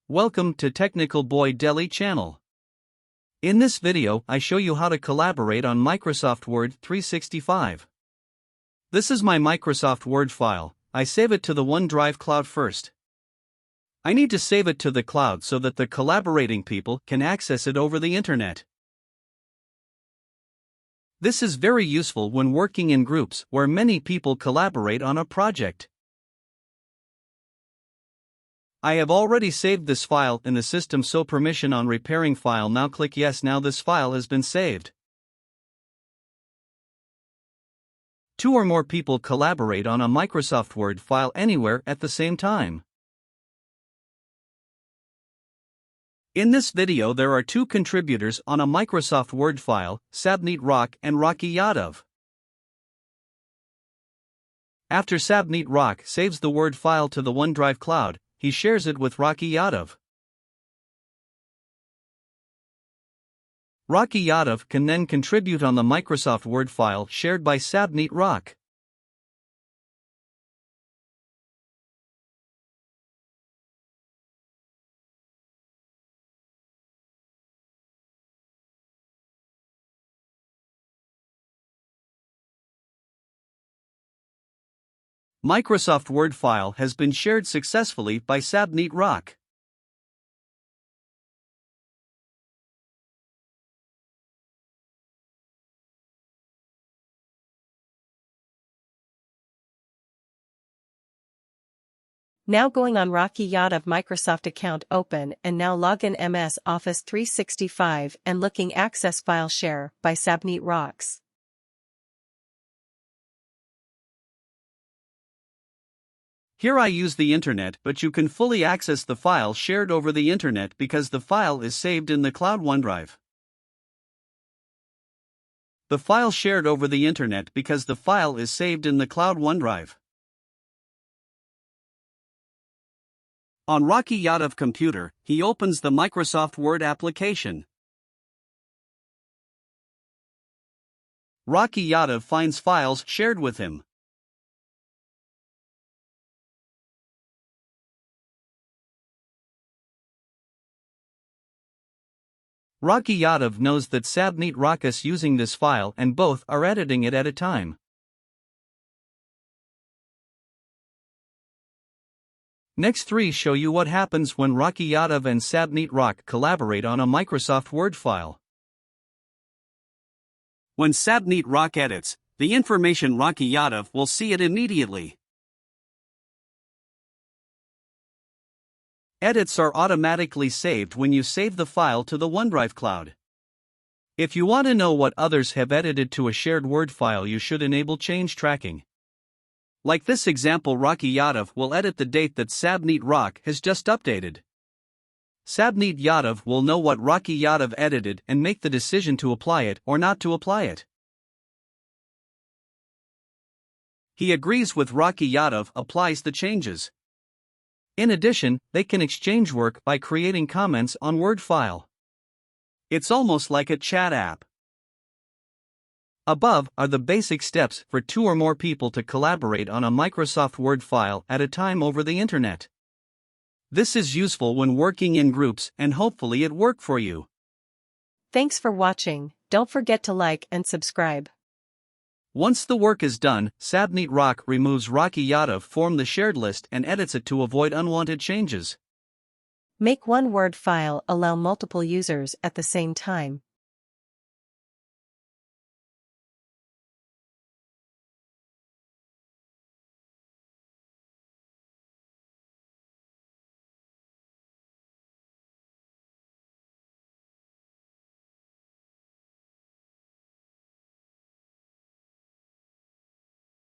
Welcome to Technical Boy Delhi channel. In this video, I show you how to collaborate on Microsoft Word 365. This is my Microsoft Word file. I save it to the OneDrive cloud first. I need to save it to the cloud so that the collaborating people can access it over the internet. This is very useful when working in groups where many people collaborate on a project. I have already saved this file in the system, so permission on repairing file. Now click yes. Now this file has been saved. Two or more people collaborate on a Microsoft Word file anywhere at the same time. In this video there are two contributors on a Microsoft Word file, Sabneet Rock and Rocky Yadav. After Sabneet Rock saves the Word file to the OneDrive cloud, he shares it with Rocky Yadav. Rocky Yadav can then contribute on the Microsoft Word file shared by Sabneet Rock. Microsoft Word file has been shared successfully by Sabneet Rock. Now going on Rocky Yadav Microsoft account, open and now log in MS Office 365 and looking access file share by Sabneet Rocks. Here I use the internet, but you can fully access the file shared over the internet because the file is saved in the cloud OneDrive. The file shared over the internet because the file is saved in the cloud OneDrive. On Rocky Yadav computer, he opens the Microsoft Word application. Rocky Yadav finds files shared with him. Rocky Yadav knows that Sabneet Rock is using this file and both are editing it at a time. Next three show you what happens when Rocky Yadav and Sabneet Rock collaborate on a Microsoft Word file. When Sabneet Rock edits, the information Rocky Yadav will see it immediately. Edits are automatically saved when you save the file to the OneDrive cloud. If you want to know what others have edited to a shared Word file, you should enable change tracking. Like this example, Rocky Yadav will edit the date that Sabneet Rock has just updated. Sabneet Yadav will know what Rocky Yadav edited and make the decision to apply it or not to apply it. He agrees with Rocky Yadav, applies the changes. In addition, they can exchange work by creating comments on Word file. It's almost like a chat app. Above are the basic steps for two or more people to collaborate on a Microsoft Word file at a time over the internet. This is useful when working in groups and hopefully it worked for you. Thanks for watching. Don't forget to like and subscribe. Once the work is done, Sabneet Rock removes Rocky Yadav from the shared list and edits it to avoid unwanted changes. Make one Word file allow multiple users at the same time.